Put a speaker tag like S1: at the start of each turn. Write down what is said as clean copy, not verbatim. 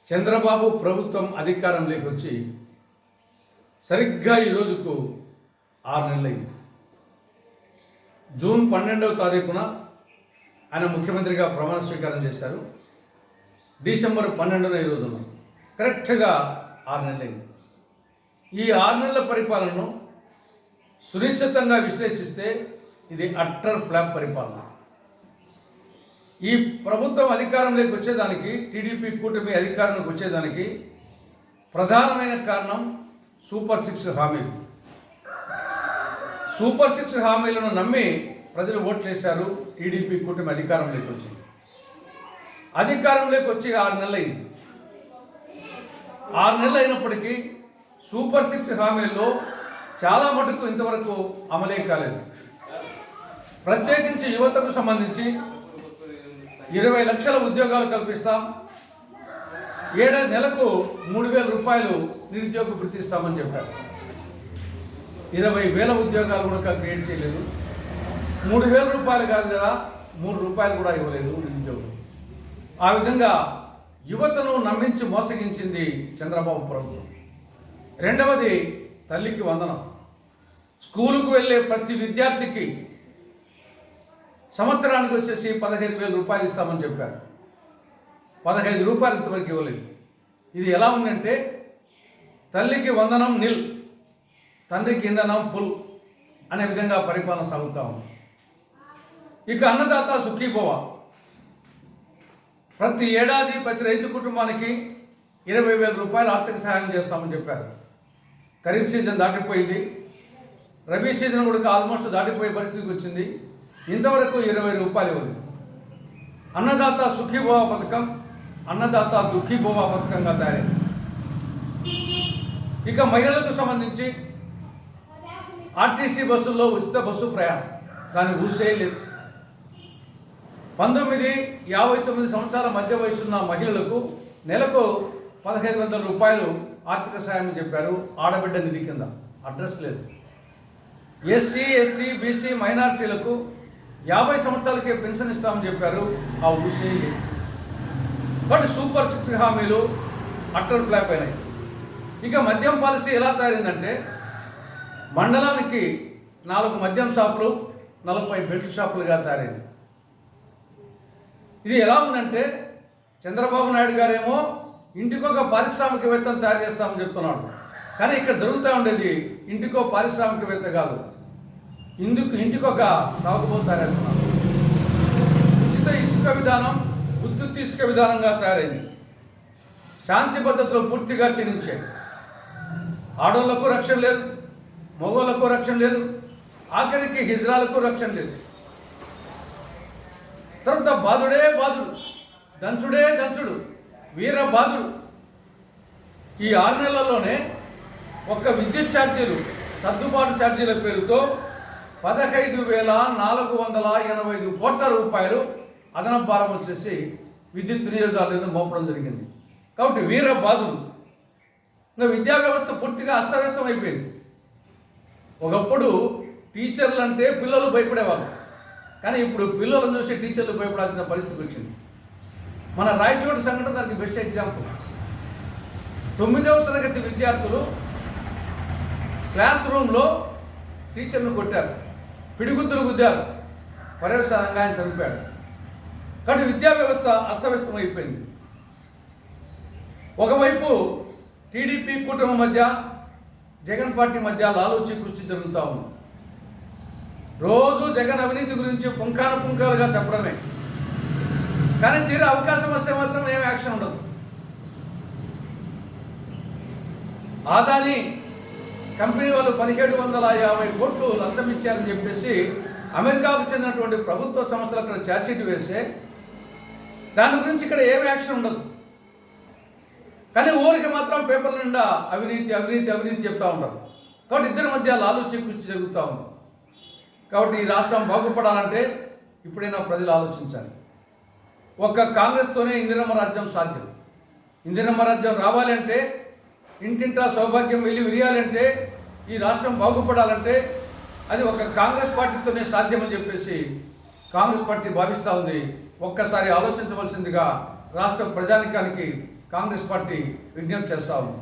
S1: చంద్రబాబు ప్రభుత్వం అధికారంలోకి వచ్చి సరిగ్గా ఈ రోజుకు 6 నెలలైంది. జూన్ 12వ తారీఖున ఆయన ముఖ్యమంత్రిగా ప్రమాణ స్వీకారం చేశారు. డిసెంబర్ 12న ఈ రోజున కరెక్ట్గా 6 నెలలైంది. ఈ 6 నెలల పరిపాలనను సునిశ్చితంగా విశ్లేషిస్తే ఇది అట్టర్ ఫ్లాప్ పరిపాలన. ఈ ప్రభుత్వం అధికారంలోకి వచ్చేదానికి, టీడీపీ కూటమి అధికారంలోకి వచ్చేదానికి ప్రధానమైన కారణం సూపర్ 6 హామీలు. సూపర్ 6 హామీలను నమ్మి ప్రజలు ఓట్లేశారు. టీడీపీ కూటమి అధికారంలోకి వచ్చింది. అధికారంలోకి వచ్చి 6 నెలలైంది. 6 నెలలు అయినప్పటికీ సూపర్ 6 హామీల్లో చాలా మటుకు ఇంతవరకు అమలే కాలేదు. ప్రత్యేకించి యువతకు సంబంధించి 20 లక్షల ఉద్యోగాలు కల్పిస్తాం, నెలకు 3,000 రూపాయలు నిరుద్యోగ భృతి ఇస్తామని చెప్పారు. 20,000 ఉద్యోగాలు కూడా క్రియేట్ చేయలేదు. 3,000 రూపాయలు కాదు కదా, 3 రూపాయలు కూడా ఇవ్వలేదు నిరుద్యోగులు. ఆ విధంగా యువతను నమ్మించి మోసగించింది చంద్రబాబు ప్రభుత్వం. రెండవది తల్లికి వందనం. స్కూలుకు వెళ్ళే ప్రతి విద్యార్థికి సంవత్సరానికి వచ్చేసి 15,000 రూపాయలు ఇస్తామని చెప్పారు. 15 రూపాయలు ఇంతవరకు ఇవ్వలేదు. ఇది ఎలా ఉందంటే తల్లికి వందనం నిల్, తండ్రికి ఇంధనం ఫుల్ అనే విధంగా పరిపాలన సాగుతూ ఉంది. ఇక అన్నదాత సుఖీభవ, ప్రతి ఏడాది ప్రతి రైతు కుటుంబానికి 20,000 రూపాయలు ఆర్థిక సహాయం చేస్తామని చెప్పారు. ఖరీఫ్ సీజన్ దాటిపోయింది, రబీ సీజన్ కూడా ఆల్మోస్ట్ దాటిపోయే పరిస్థితికి వచ్చింది. ఇంతవరకు 20 రూపాయలు ఇవ్వలేదు. అన్నదాత సుఖీభవ పథకం అన్నదాత దుఃఖీభవ పథకంగా తయారైంది. ఇక మహిళలకు సంబంధించి ఆర్టీసీ బస్సుల్లో ఉచిత బస్సు ప్రయాణం, దాని ఊసే లేదు. 19-59 సంవత్సరాల మధ్య వయసున్న మహిళలకు నెలకు 1,500 రూపాయలు ఆర్థిక సాయం చెప్పారు. ఆడబిడ్డ నిధి కింద అడ్రస్ లేదు. ఎస్సీ, ఎస్టీ, బీసీ, మైనారిటీలకు 50 సంవత్సరాలకే పెన్షన్ ఇస్తామని చెప్పారు. ఆ ఊసే లేదు. బట్ సూపర్ 6 హామీలు అట్టర్ ఫ్లాప్ అయినాయి. ఇక మద్యం పాలసీ ఎలా తయారైందంటే మండలానికి 4 మద్యం షాపులు, 40 బెల్ట్ షాపులుగా తయారైంది. ఇది ఎలా ఉందంటే చంద్రబాబు నాయుడు గారేమో ఇంటికొక పారిశ్రామికవేత్తను తయారు చేస్తామని చెప్తున్నాడు. కానీ ఇక్కడ జరుగుతూ ఉండేది ఇంటికో పారిశ్రామికవేత్త కాదు, ఇంటికొక తాగుబోతు తయారవుతున్నారు. ఉచిత ఇసుక విధానం ఉత్తుత్తి ఇసుక విధానంగా తయారైంది. శాంతి పద్ధతులు పూర్తిగా క్షీణించాయి. ఆడోళ్లకు రక్షణ లేదు, మగోళ్లకు రక్షణ లేదు, ఆఖరికి హిజ్రాలకు రక్షణ లేదు. తర్వాత బాధుడే బాధుడు, దంచుడే దంచుడు, వీర బాధుడు. ఈ 6 నెలల్లోనే ఒక్క విద్యుత్ ఛార్జీలు, సర్దుబాటు ఛార్జీల పేరుతో 15,485 కోట్ల రూపాయలు అదనపు భారం వచ్చేసి విద్యుత్ వినియోగదారుల మీద మోపడం జరిగింది. కాబట్టి వీర బాధుడు. ఇంకా విద్యా వ్యవస్థ పూర్తిగా అస్తవ్యస్తం అయిపోయింది. ఒకప్పుడు టీచర్లు అంటే పిల్లలు భయపడేవాళ్ళు, కానీ ఇప్పుడు పిల్లలను చూసి టీచర్లు భయపడాల్సిన పరిస్థితి వచ్చింది. మన రాయచోటి సంఘటన దానికి బెస్ట్ ఎగ్జాంపుల్. 9వ తరగతి విద్యార్థులు క్లాస్ రూమ్లో టీచర్ను కొట్టారు, పిడిగుద్దులు గుద్దారు, పర్యవసానంగా ఆయన చనిపోయాడు. కానీ విద్యా వ్యవస్థ అస్తవ్యస్తం అయిపోయింది. ఒకవైపు టీడీపీ కూటమి మధ్య, జగన్ పార్టీ మధ్య లాలూచి కుర్చీ జరుగుతూ ఉంది. రోజు జగన్ అవినీతి గురించి పుంకాలుగా చెప్పడమే, కానీ తీరా అవకాశం వస్తే మాత్రం ఏం యాక్షన్ ఉండదు. ఆదాని కంపెనీ వాళ్ళు 1,750 కోట్లు లంచం ఇచ్చారని చెప్పేసి అమెరికాకు చెందినటువంటి ప్రభుత్వ సంస్థలు అక్కడ ఛార్జ్షీట్ వేస్తే దాని గురించి ఇక్కడ ఏం యాక్షన్ ఉండదు. కానీ ఊరికి మాత్రం పేపర్ల నిండా అవినీతి అవినీతి అవినీతి చెప్తూ ఉంటారు. కాబట్టి ఇద్దరి మధ్య లాలూచి కుర్చీ జరుగుతూ ఉంది. కాబట్టి ఈ రాష్ట్రం బాగుపడాలంటే ఇప్పుడైనా ప్రజలు ఆలోచించాలి. ఒక్క కాంగ్రెస్తోనే ఇందిరమ్మ రాజ్యం సాధ్యం. ఇందిరమ్మ రాజ్యం రావాలి అంటే, ఇంటింటా సౌభాగ్యం వెళ్ళి విరియాలంటే, ఈ రాష్ట్రం బాగుపడాలంటే అది ఒక కాంగ్రెస్ పార్టీతోనే సాధ్యమని చెప్పేసి కాంగ్రెస్ పార్టీ భావిస్తూ ఉంది. ఒక్కసారి ఆలోచించవలసిందిగా రాష్ట్ర ప్రజానికానికి కాంగ్రెస్ పార్టీ విజ్ఞప్తి చేస్తా ఉంది.